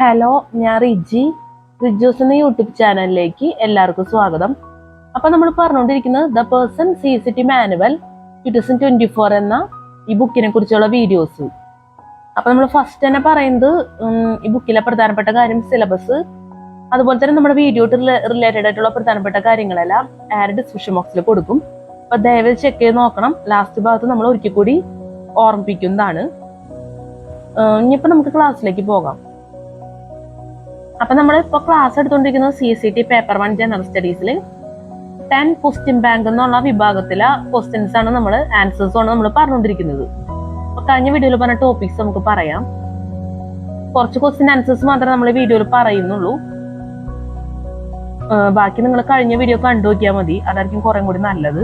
Hello, ഞാൻ റിജൂസ് എന്ന YouTube ചാനലിലേക്ക് എല്ലാവർക്കും സ്വാഗതം. അപ്പൊ നമ്മൾ പറഞ്ഞുകൊണ്ടിരിക്കുന്നത് ദ പേഴ്സൺ CCT മാനുവൽ 2024 എന്ന ഈ ബുക്കിനെ കുറിച്ചുള്ള വീഡിയോസ്. അപ്പൊ നമ്മൾ ഫസ്റ്റ് തന്നെ പറയുന്നത് ഈ ബുക്കിലെ പ്രധാനപ്പെട്ട കാര്യം സിലബസ്, അതുപോലെ തന്നെ നമ്മുടെ വീഡിയോ റിലേറ്റഡ് ആയിട്ടുള്ള പ്രധാനപ്പെട്ട കാര്യങ്ങളെല്ലാം ഡിസ്ക്രിപ്ഷൻ ബോക്സിൽ കൊടുക്കും. അപ്പൊ ദയവായി ചെക്ക് ചെയ്ത് നോക്കണം. ലാസ്റ്റ് ഭാഗത്ത് നമ്മൾ ഒരിക്കൽ കൂടി ഓർമ്മിപ്പിക്കുന്നതാണ്. ഇനിയിപ്പോ നമുക്ക് ക്ലാസ്സിലേക്ക് പോകാം. അപ്പൊ നമ്മൾ ഇപ്പൊ ക്ലാസ് എടുത്തുകൊണ്ടിരിക്കുന്നത് CCT പേപ്പർ 1 ജനറൽ സ്റ്റഡീസിൽ 10 ക്വസ്റ്റ്യൻ ബാങ്ക് എന്നുള്ള വിഭാഗത്തിലെ ക്വസ്റ്റ്യൻസ് ആണ് നമ്മൾ ആൻസേഴ്സ് ആണ് നമ്മൾ പറഞ്ഞുകൊണ്ടിരിക്കുന്നത്. അപ്പൊ കഴിഞ്ഞ വീഡിയോയിൽ പറഞ്ഞ ടോപ്പിക്സ് നമുക്ക് പറയാം. കുറച്ച് ക്വസ്റ്റ്യൻ ആൻസേഴ്സ് മാത്രമേ നമ്മൾ വീഡിയോയിൽ പറയുന്നുള്ളൂ. ബാക്കി നിങ്ങൾ കഴിഞ്ഞ വീഡിയോ കണ്ടു നോക്കിയാൽ മതി, അതായിരിക്കും കുറെ കൂടി നല്ലത്.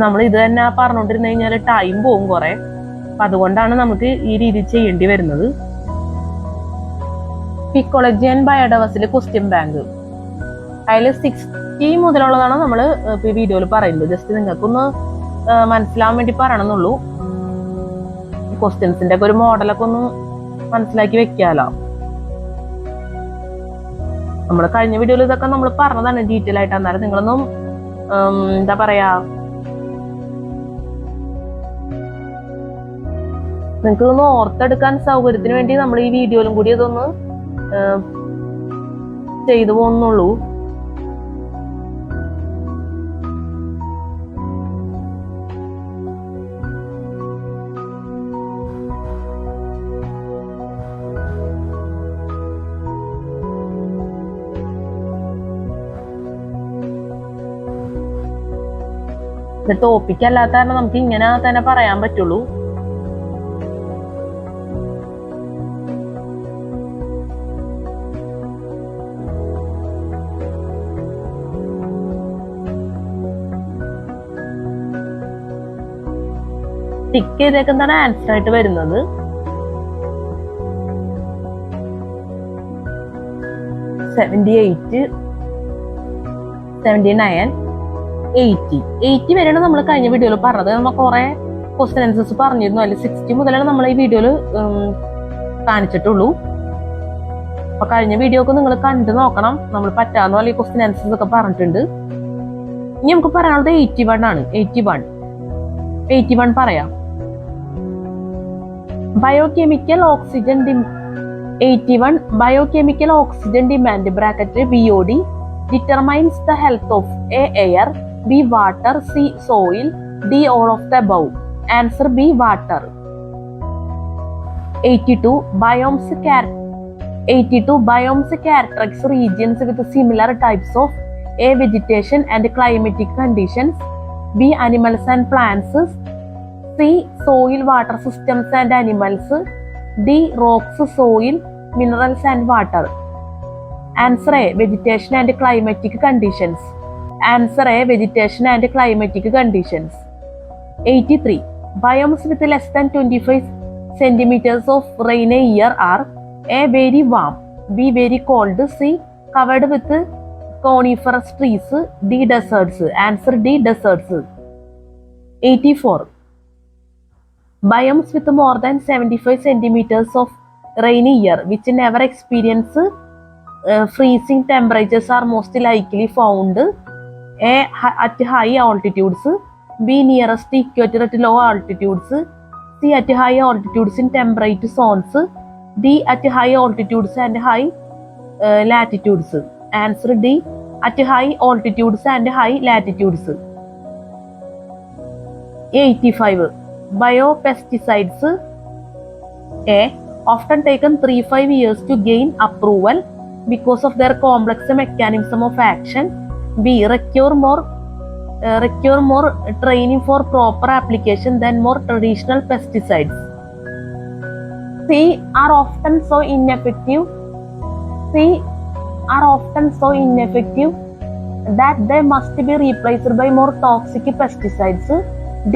നമ്മൾ ഇത് തന്നെ പറഞ്ഞുകൊണ്ടിരുന്നു കഴിഞ്ഞാൽ ടൈം പോകും കുറെ. അപ്പൊ അതുകൊണ്ടാണ് നമുക്ക് ഈ രീതി ചെയ്യേണ്ടി വരുന്നത്. Ecology and biodiversity question bank അതിൽ 60 മുതലുള്ളതാണ് നമ്മൾ ഈ വീഡിയോയിൽ പറയുന്നത്. ജസ്റ്റ് നിങ്ങൾക്കൊന്ന് മനസ്സിലാവാൻ വേണ്ടി പറയണമെന്നുള്ളൂ. ക്വസ്റ്റ്യൻസിന്റെ ഒക്കെ ഒരു മോഡലൊക്കെ ഒന്ന് മനസ്സിലാക്കി വെക്കാലോ. നമ്മൾ കഴിഞ്ഞ വീഡിയോയിൽ ഇതൊക്കെ നമ്മൾ പറഞ്ഞതാണ് ഡീറ്റെയിൽ ആയിട്ട്. എന്നാലും നിങ്ങളൊന്നും എന്താ പറയാ, നിങ്ങൾക്ക് ഇതൊന്ന് ഓർത്തെടുക്കാൻ സൗകര്യത്തിന് വേണ്ടി നമ്മൾ ഈ വീഡിയോയിലും കൂടി ഇതൊന്ന് ചെയ്തു പോകുന്നുള്ളൂ. ടോപ്പിക് അല്ലാത്ത കാരണം നമുക്ക് ഇങ്ങനെ തന്നെ പറയാൻ പറ്റുള്ളൂ. ടിക്ക് ചെയ്തേക്കുന്നതാണ് ആൻസർ ആയിട്ട് വരുന്നത്. $78, $79, $80 വരെയാണ് നമ്മൾ കഴിഞ്ഞ വീഡിയോയിൽ പറഞ്ഞത്. നമ്മൾ കുറെ ക്വസ്റ്റ്യൻ ആൻസേഴ്സ് പറഞ്ഞിരുന്നു. അതിൽ 60 മുതലാണ് നമ്മൾ ഈ വീഡിയോയിൽ കാണിച്ചിട്ടുള്ളൂ. അപ്പൊ കഴിഞ്ഞ വീഡിയോ ഒക്കെ നിങ്ങൾ കണ്ടു നോക്കണം. നമ്മൾ പറ്റാവുന്ന പോലെ ഈ ക്വസ്റ്റ്യൻ ആൻസേഴ്സ് ഒക്കെ പറഞ്ഞിട്ടുണ്ട്. ഇനി നമുക്ക് പറയാനുള്ളത് 81 ആണ്. 81 പറയാം. Biochemical oxygen demand (BOD) determines the health of A. air, B. water, C. soil, D. all of the above. Answer B. water. 82 biomes characterize regions with similar types of A. vegetation and climatic conditions, B. animals and plants, C. soil, water systems and animals, D. rocks, soil, minerals and water. Answer A. vegetation and climatic conditions. Answer A. vegetation and climatic conditions. 83 biomes with less than 25 centimeters of rain a year are A. very warm, B. very cold, C. covered with coniferous trees, D. deserts. Answer D. deserts. 84 biomes with more than 75 centimeters of rain a year which never experience freezing temperatures are most likely found A. at high altitudes, B. nearest equator at low altitudes, C. at high altitudes in temperate zones, D. at high altitudes and high latitudes. Answer D. at high altitudes and high latitudes. 85 biopesticides A. often taken 3-5 years to gain approval because of their complex mechanism of action, B. require more training for proper application than more traditional pesticides, C. are often so ineffective that they must be replaced by more toxic pesticides, D.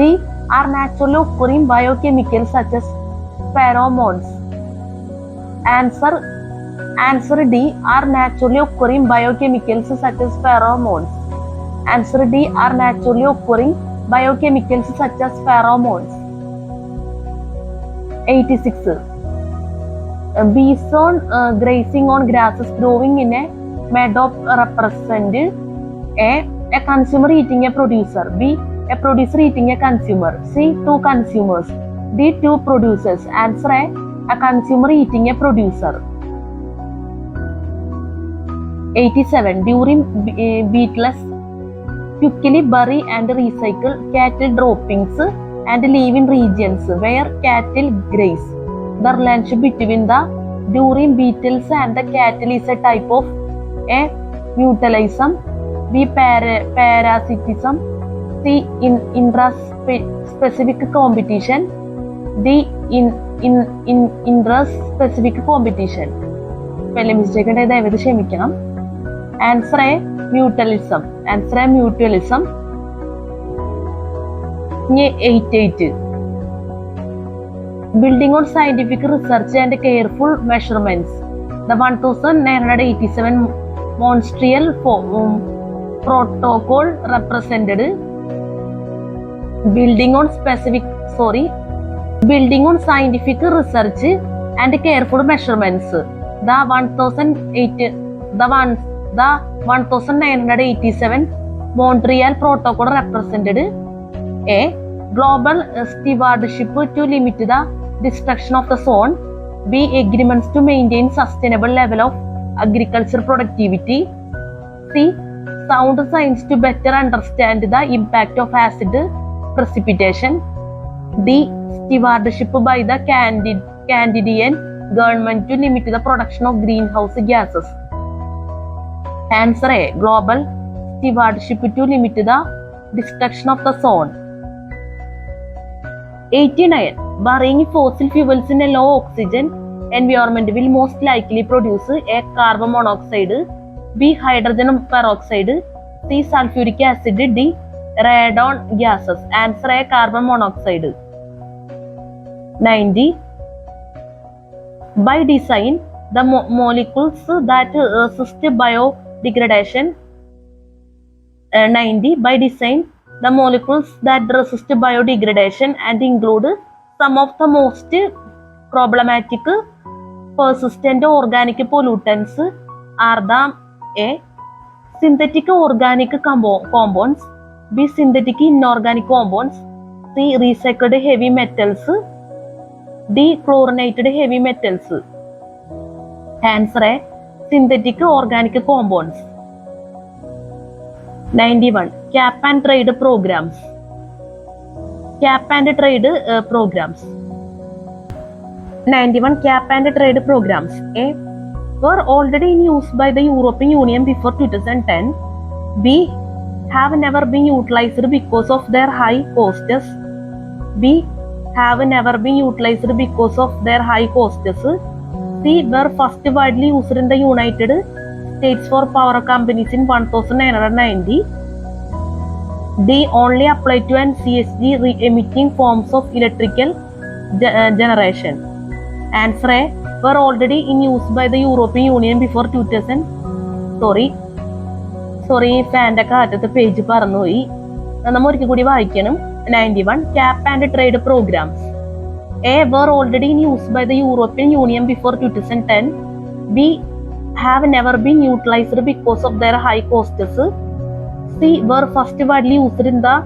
are naturally occurring biochemicals such as pheromones. Answer D. are naturally occurring biochemicals such as pheromones. Answer D. are naturally occurring biochemicals such as pheromones. 86 Bison grazing on grasses growing in a meadow represent a consumer eating a producer. B, a producer eating a consumer. C, two consumers. D, two producers. Answer a consumer eating a producer. 87. During beetless quickly bury and recycle cattle droppings and live in regions where cattle graze. The relationship between the during beetles and the cattle is a type of A, mutualism. B, parasitism. C, intra-specific competition. D, intra-specific competition. Spelling mistake ഉണ്ട്, ദയവായി ക്ഷമിക്കണം. Answer A, mutualism. Answer A, mutualism. 88. Building on scientific research and careful measurements, the 1987 Montreal Protocol represented building on scientific research and careful measurements. The 1987 Montreal Protocol represented A, global stewardship to limit the destruction of the zone. B, agreements to maintain sustainable level of agriculture productivity. C, sound science to better understand the impact of acid precipitation. D, stewardship by the Canadian government to limit the production of greenhouse gases. Answer A, global stewardship to limit the destruction of the zone. 89. Burning fossil fuels in a low oxygen environment will most likely produce A, carbon monoxide. B, hydrogen peroxide. C, sulfuric acid. D, radon gases. Answer A, carbon monoxide. 90. By design, the molecules that assist biodegradation. 90. By design, the molecules that resist biodegradation and include some of the most problematic persistent organic pollutants are the A, synthetic organic compounds. B, synthetic inorganic compounds. C, recycled heavy metals. D, chlorinated heavy metals. Answer A, synthetic organic compounds. 91. Cap and trade programs. Cap and trade programs. 91. Cap and trade programs A, were already in use by the European Union before 2010. B, have never been utilized because of their high costs. B, have never been utilized because of their high costs. C, were first widely used in the United States for power companies in 1990. D, only apply to CSG re-emitting forms of electrical generation. Answer A, were already in use by the European Union before 2000. Sorry, Fanta കാറ്റത്ത് page പറന്നുപോയി. നമ്മൾ ഒരിക്കൽ കൂടി വായിക്കണം. 91. Cap and trade programs. A, were already in use by the European Union before 2010. B, have never been utilized because of their high costs. C, were first widely used in the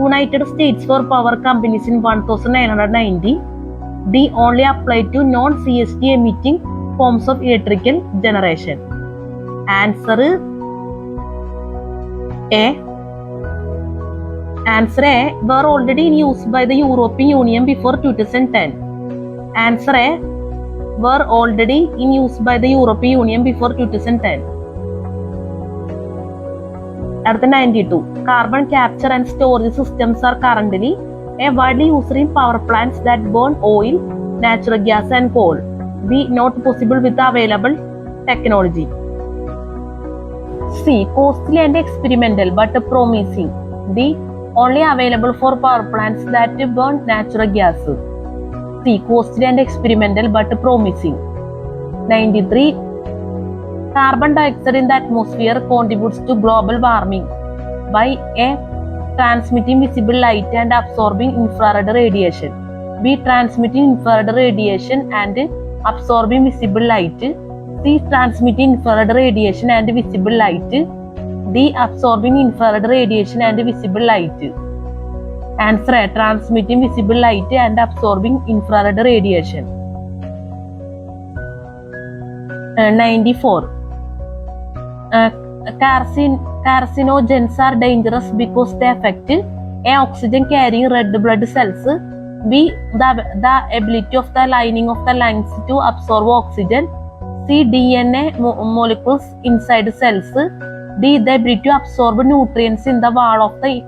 United States for power companies in 1990. D, only applied to non-CSG emitting forms of electrical generation. Answer A. Answer A, were already in use by the European Union before 2010. Answer A, were already in use by the European Union before 2010. At the 92. Carbon capture and storage systems are currently a widely used in power plants that burn oil, natural gas and coal. B, not possible with the available technology. C, costly and experimental but promising. D, only available for power plants that burn natural gas. C, costly and experimental but promising. 93. Carbon dioxide in the atmosphere contributes to global warming by A, transmitting visible light and absorbing infrared radiation. B, transmitting infrared radiation and absorbing visible light. C. Transmitting infrared radiation and visible light. D. Absorbing infrared radiation and visible light. Answer A. Transmitting visible light and absorbing infrared radiation. 94. Carcinogens are dangerous because they affect A. Oxygen carrying red blood cells. B. The ability of the lining of the lungs to absorb oxygen. C. DNA molecules inside cells. D. The ability to absorb nutrients in the wall of the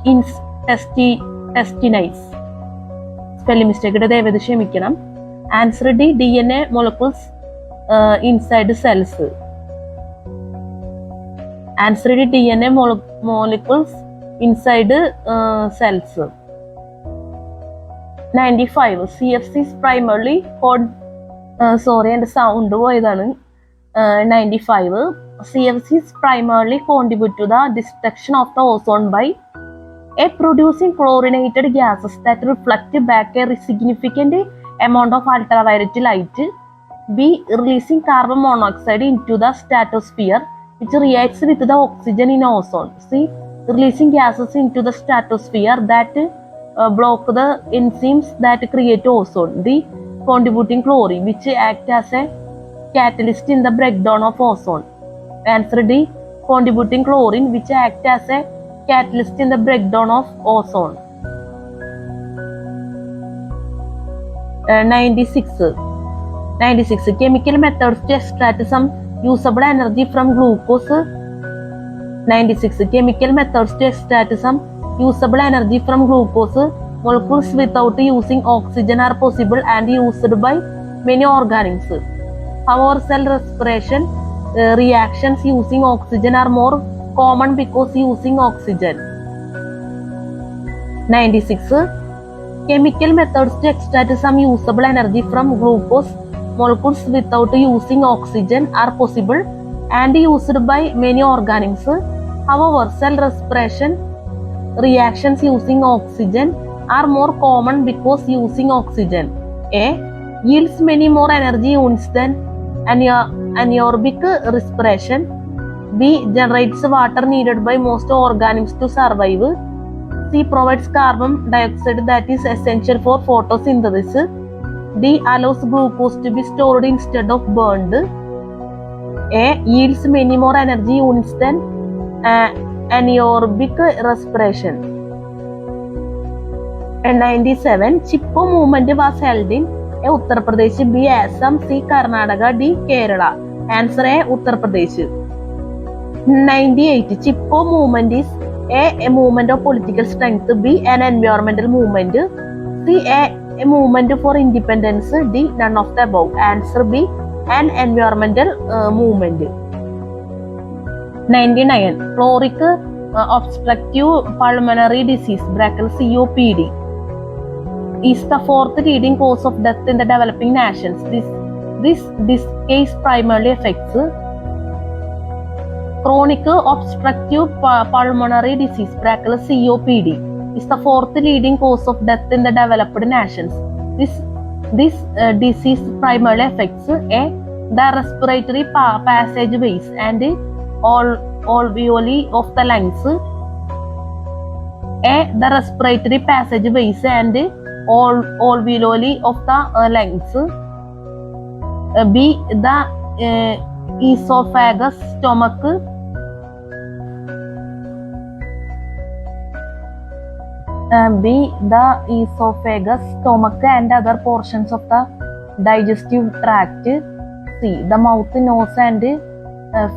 intestines. Spelling mistake. Answer D. DNA molecules inside cells. Answer D. DNA molecules inside cells. 95. CFC is primarily and sound പോയതാണ്. 95. CFCs primarily contribute to the destruction of the ozone by A. Producing chlorinated gases that reflect back a significant amount of ultraviolet light. B. Releasing carbon monoxide into the stratosphere, which reacts with the oxygen in ozone. C. Releasing gases into the stratosphere that block the enzymes that create ozone. D. Contributing chlorine, which act as a catalyst in the breakdown of ozone. Answer D. Contributing chlorine, which act as a catalyst in the breakdown of ozone. 96. Chemical methods to extract some usable energy from glucose. 96. Chemical methods to extract some usable energy from glucose molecules without using oxygen are possible and used by many organisms. However, cell respiration reactions using oxygen are more common because using oxygen. 96. Chemical methods to extract some usable energy from glucose molecules without using oxygen are possible and used by many organisms. However, cell respiration reactions using oxygen are more common because using oxygen. A. Yields many more energy units than anaerobic respiration. B. Generates water needed by most organisms to survive. C. Provides carbon dioxide that is essential for photosynthesis. D. Allows glucose to be stored instead of burned. A. Yields many more energy units than anaerobic respiration. 97. Chipko movement was held in A. Uttar Pradesh, B. Assam, C. Karnataka, D. Kerala. Answer A. Uttar Pradesh. 98. Chipko movement is A. A movement of political strength. B. An environmental movement. C. A movement for independence. D. None of the above. Answer B. An environmental movement. 99. Chronic obstructive pulmonary disease (COPD) is the fourth leading cause of death in the developing nations. This case primarily affects chronic obstructive pulmonary disease (COPD) is the fourth leading cause of death in the developed nations. This disease primarily affects A. The respiratory passageways and alveoli of the lungs. A. The respiratory passageways and alveoli of the lungs. B. The esophagus, stomach. B. The esophagus, stomach and other portions of the digestive tract. C. The mouth, nose and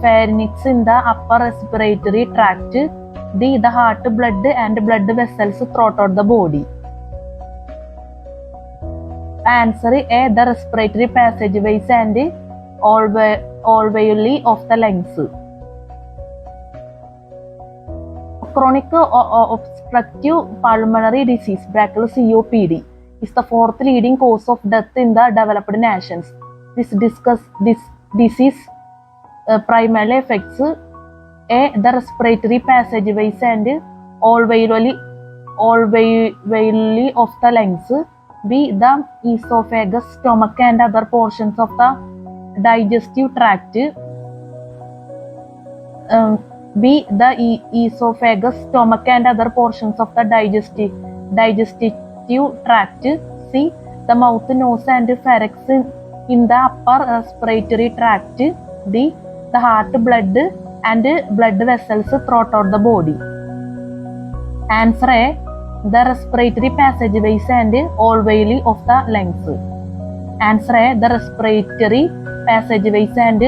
pharynx in the upper respiratory tract. D. The heart, blood and blood vessels throughout the body. Answer A. The respiratory passageways and alveoli of the lungs. Chronic obstructive pulmonary disease (COPD) is the fourth leading cause of death in the developed nations. This disease primarily affects A. The respiratory passageways and alveoli of the lungs. B. The esophagus, stomach and other portions of the digestive tract. B. The esophagus, stomach and other portions of the digestive tract. C. The mouth, nose and pharynx in the upper respiratory tract. D. The heart, blood and blood vessels throughout the body. Answer A. The respiratory passageways and alveoli of the lungs. Answer A. The respiratory passageways and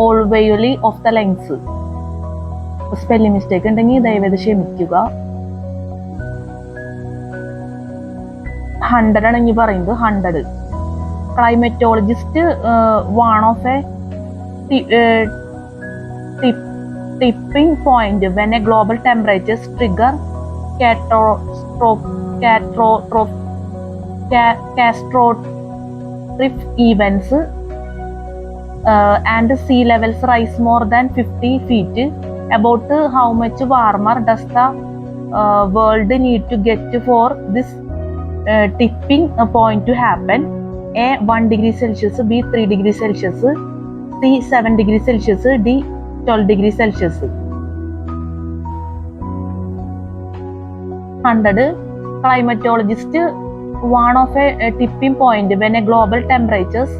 alveoli of the lungs. Spelling mistake ഉണ്ടെങ്കിൽ ദയവേത് ക്ഷമിക്കുക. 100 ആണ് ഇനി പറയുന്നത്. 100. Climatologist warn of a tipping point when a global temperatures trigger catastrophic events and sea levels rise more than 50 feet. About how much warmer does the world need to get for this tipping point to happen? A. 1 degree Celsius, B. 3 degree Celsius, C. 7 degree Celsius, D. 12 degree Celsius. 100. Climatologist warn of a tipping point when a global temperatures.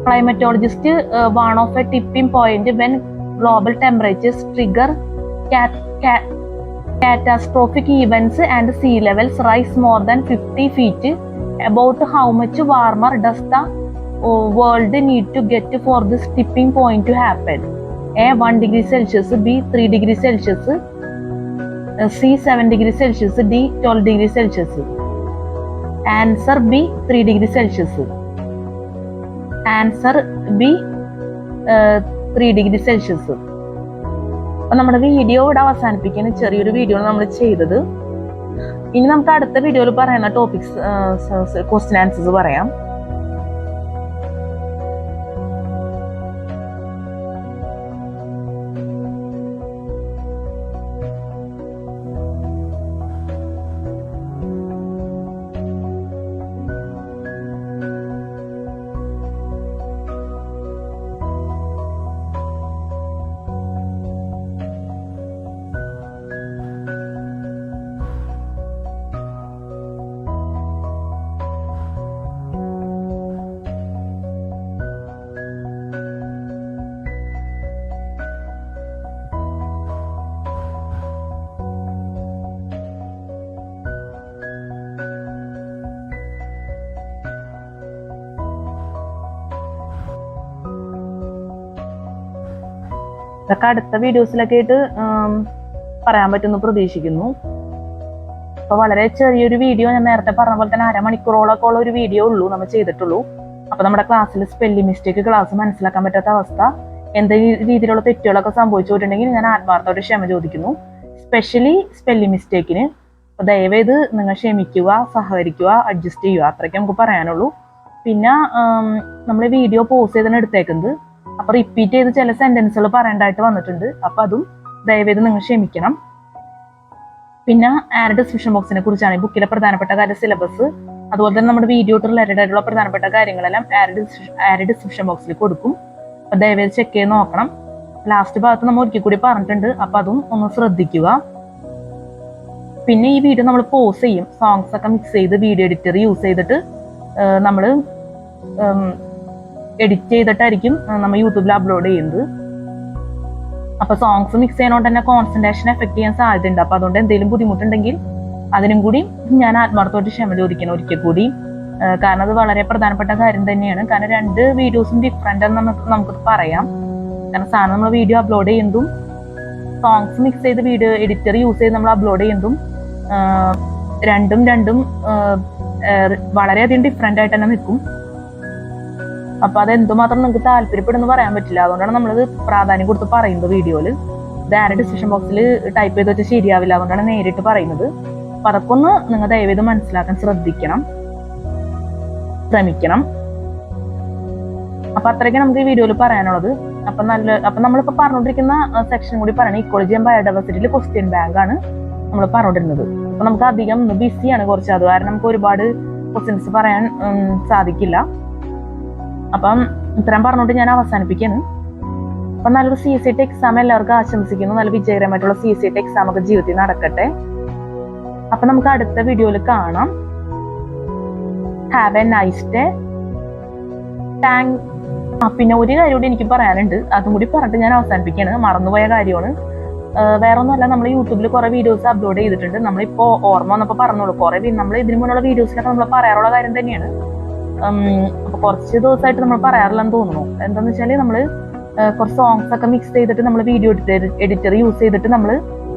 Climatologist warn of a tipping point when global temperatures trigger catastrophic events and sea levels rise more than 50 feet. About how much warmer does the world need to get for this tipping point to happen? A. 1 degree Celsius, B. 3 degree Celsius, C. 7 degree Celsius, D. 12 degree Celsius. Answer B. 3 degree Celsius. Answer B. 3 degree Celsius. അപ്പോൾ നമ്മുടെ video ഇവിടെ അവസാനിപ്പിക്കുന്ന ചെറിയൊരു video ആണ് നമ്മൾ ചെയ്തത്. ഇനി നമുക്ക് അടുത്ത വീഡിയോയിൽ പറയുന്ന ടോപ്പിക്സ് ക്വസ്റ്റ്യൻ ആൻസേഴ്സ് പറയാം. ഇതൊക്കെ അടുത്ത വീഡിയോസിലൊക്കെ ആയിട്ട് പറയാൻ പറ്റുമെന്ന് പ്രതീക്ഷിക്കുന്നു. അപ്പോൾ വളരെ ചെറിയൊരു വീഡിയോ, ഞാൻ നേരത്തെ പറഞ്ഞ പോലെ തന്നെ 1/2 മണിക്കൂറോളൊക്കെ ഉള്ള ഒരു വീഡിയോ ഉള്ളൂ നമ്മൾ ചെയ്തിട്ടുള്ളൂ. അപ്പോൾ നമ്മുടെ ക്ലാസ്സിൽ സ്പെല്ലിംഗ് മിസ്റ്റേക്ക് ക്ലാസ് മനസ്സിലാക്കാൻ പറ്റാത്ത അവസ്ഥ, എന്തെങ്കിലും രീതിയിലുള്ള തെറ്റുകളൊക്കെ സംഭവിച്ചിട്ടുണ്ടെങ്കിൽ ഞാൻ ആത്മാർത്ഥമായിട്ട് ക്ഷമ ചോദിക്കുന്നു, സ്പെഷ്യലി സ്പെല്ലിംഗ് മിസ്റ്റേക്കിന്. അപ്പോൾ ദയവേത് നിങ്ങൾ ക്ഷമിക്കുക, സഹകരിക്കുക, അഡ്ജസ്റ്റ് ചെയ്യുക, അത്രയ്ക്ക് നമുക്ക് പറയാനുള്ളൂ. പിന്നെ നമ്മൾ വീഡിയോ പോസ് ചെയ്താണ് എടുത്തേക്കുന്നത്. അപ്പോൾ റിപ്പീറ്റ് ചെയ്ത് ചില സെന്റൻസുകൾ പറയേണ്ടതായിട്ട് വന്നിട്ടുണ്ട്. അപ്പോൾ അതും ദയവേത് നിങ്ങൾ ക്ഷമിക്കണം. പിന്നെ ആഡ് ഡിസ്ക്രിപ്ഷൻ ബോക്സിനെ കുറിച്ചാണ് ഈ ബുക്കിലെ പ്രധാനപ്പെട്ട കാര്യം, സിലബസ്, അതുപോലെ തന്നെ നമ്മുടെ വീഡിയോ റിലേറ്റഡ് ആയിട്ടുള്ള പ്രധാനപ്പെട്ട കാര്യങ്ങളെല്ലാം ആഡ് ഡിസ്ക്രിപ്ഷൻ ബോക്സിൽ കൊടുക്കും. അപ്പോൾ ദയവേത് ചെക്ക് ചെയ്ത് നോക്കണം. ലാസ്റ്റ് ഭാഗത്ത് നമ്മൾ ഒരിക്കൽ കൂടി പറഞ്ഞിട്ടുണ്ട്. അപ്പോൾ അതും ഒന്ന് ശ്രദ്ധിക്കുക. പിന്നെ ഈ വീഡിയോ നമ്മൾ പോസ് ചെയ്യും, സോങ്സ് ഒക്കെ മിക്സ് ചെയ്ത് വീഡിയോ എഡിറ്റർ യൂസ് ചെയ്തിട്ട് നമ്മൾ എഡിറ്റ് ചെയ്തിട്ടായിരിക്കും നമ്മൾ യൂട്യൂബിൽ അപ്ലോഡ് ചെയ്യുന്നത്. അപ്പോൾ സോങ്സ് മിക്സ് ചെയ്യുന്നതുകൊണ്ട് തന്നെ കോൺസെൻട്രേഷൻ എഫക്ട് ചെയ്യാൻ സാധ്യതയുണ്ട്. അപ്പോൾ അതുകൊണ്ട് എന്തെങ്കിലും ബുദ്ധിമുട്ടുണ്ടെങ്കിൽ അതിനും കൂടി ഞാൻ ആത്മാർത്ഥമായിട്ട് ക്ഷമ ചോദിക്കണം ഒരിക്കൽ കൂടി. കാരണം അത് വളരെ പ്രധാനപ്പെട്ട കാര്യം തന്നെയാണ്. കാരണം 2 വീഡിയോസും ഡിഫറെൻ്റ് എന്ന് നമുക്ക് പറയാം. കാരണം സാധനം നമ്മൾ വീഡിയോ അപ്ലോഡ് ചെയ്യുന്നതും സോങ്സ് മിക്സ് ചെയ്ത് വീഡിയോ എഡിറ്റർ യൂസ് ചെയ്ത് നമ്മൾ അപ്ലോഡ് ചെയ്യുന്നതും രണ്ടും വളരെയധികം ഡിഫറെൻ്റ് ആയിട്ട് തന്നെ നിൽക്കും. അപ്പോൾ അത് എന്തുമാത്രം നിങ്ങൾക്ക് താല്പര്യപ്പെടുന്നു പറയാൻ പറ്റില്ല. അതുകൊണ്ടാണ് നമ്മളത് പ്രാധാന്യം കൊടുത്ത് പറയുന്നത് വീഡിയോയിൽ. ഇത് ആരുടെ ഡിസ്ക്രിപ്ഷൻ ബോക്സിൽ ടൈപ്പ് ചെയ്ത് വെച്ചാൽ ശരിയാവില്ല, അതുകൊണ്ടാണ് നേരിട്ട് പറയുന്നത്. അപ്പോൾ അതൊക്കെ ഒന്ന് നിങ്ങൾ ദയവേത് മനസ്സിലാക്കാൻ ശ്രമിക്കണം. അപ്പോൾ അത്രയ്ക്ക് നമുക്ക് ഈ വീഡിയോയിൽ പറയാനുള്ളത്. അപ്പം നമ്മളിപ്പോൾ പറഞ്ഞുകൊണ്ടിരിക്കുന്ന സെക്ഷൻ കൂടി പറയണത് ഇക്കോളജി ആൻഡ് ബയോഡൈവേഴ്സിറ്റിയിൽ ക്വസ്റ്റ്യൻ ബാങ്ക് ആണ് നമ്മൾ പറഞ്ഞുകൊണ്ടിരുന്നത്. അപ്പോൾ നമുക്ക് അധികം ബിസിയാണ് കുറച്ച്, അത് കാരണം നമുക്ക് ഒരുപാട് ഓപ്പോസിറ്റ്സ് പറയാൻ സാധിക്കില്ല. അപ്പം ഇത്രയും പറഞ്ഞുകൊണ്ട് ഞാൻ അവസാനിപ്പിക്കുന്നു. അപ്പം നല്ലൊരു CCT എക്സാം എല്ലാവർക്കും ആശംസിക്കുന്നു. നല്ല വിജയകരമായിട്ടുള്ള CCT എക്സാം ഒക്കെ ജീവിതത്തിൽ നടക്കട്ടെ. അപ്പൊ നമുക്ക് അടുത്ത വീഡിയോയിൽ കാണാം. Have A nice day. പിന്നെ ഒരു കാര്യം കൂടി എനിക്ക് പറയാനുണ്ട്, അതും കൂടി പറഞ്ഞിട്ട് ഞാൻ അവസാനിപ്പിക്കുകയാണ്. മറന്നുപോയ കാര്യമാണ്. വേറെ ഒന്നുമല്ല, നമ്മൾ യൂട്യൂബിൽ കുറെ വീഡിയോസ് അപ്ലോഡ് ചെയ്തിട്ടുണ്ട്. നമ്മളിപ്പോ ഓർമ്മ വന്നപ്പോൾ പറഞ്ഞോളൂ. കുറെ നമ്മൾ ഇതിനു മുന്നുള്ള വീഡിയോസിലൊക്കെ നമ്മൾ പറയാറുള്ള കാര്യം തന്നെയാണ്. അപ്പൊ കുറച്ച് ദിവസമായിട്ട് നമ്മൾ പറയാറില്ലെന്ന് തോന്നുന്നു. എന്താന്ന് വെച്ചാല് നമ്മള് കുറച്ച് സോങ്സ് ഒക്കെ മിക്സ് ചെയ്തിട്ട് നമ്മൾ വീഡിയോ എഡിറ്റർ യൂസ് ചെയ്തിട്ട് നമ്മൾ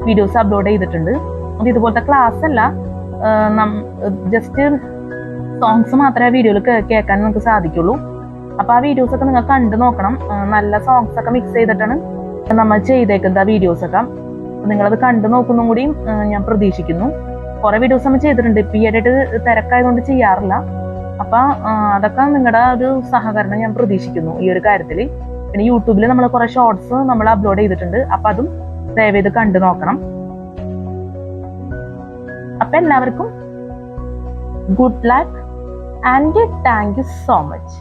വീഡിയോസ് അപ്ലോഡ് ചെയ്തിട്ടുണ്ട്. അത് ഇതുപോലത്തെ ക്ലാസ് അല്ല, ജസ്റ്റ് സോങ്സ് മാത്രമേ വീഡിയോയിൽ കേൾക്കാൻ നമുക്ക് സാധിക്കുള്ളൂ. അപ്പൊ ആ വീഡിയോസ് ഒക്കെ നിങ്ങൾ കണ്ടു നോക്കണം. നല്ല സോങ്സ് ഒക്കെ മിക്സ് ചെയ്തിട്ടാണ് നമ്മൾ ചെയ്തേക്കുന്നത് ആ വീഡിയോസ് ഒക്കെ. നിങ്ങളത് കണ്ടു നോക്കുന്നതും കൂടി ഞാൻ പ്രതീക്ഷിക്കുന്നു. കുറെ വീഡിയോസ് നമ്മൾ ചെയ്തിട്ടുണ്ട്. ഇപ്പൊ ഈ ആയിട്ട് തിരക്കായതുകൊണ്ട് ചെയ്യാറില്ല. അപ്പൊ അതൊക്കെ നിങ്ങളുടെ ഒരു സഹകരണം ഞാൻ പ്രതീക്ഷിക്കുന്നു ഈ ഒരു കാര്യത്തിൽ. പിന്നെ യൂട്യൂബിൽ നമ്മൾ കുറെ ഷോർട്സ് നമ്മൾ അപ്ലോഡ് ചെയ്തിട്ടുണ്ട്. അപ്പൊ അതും ദയവേത് കണ്ടു നോക്കണം. അപ്പൊ എല്ലാവർക്കും good luck and thank you so much.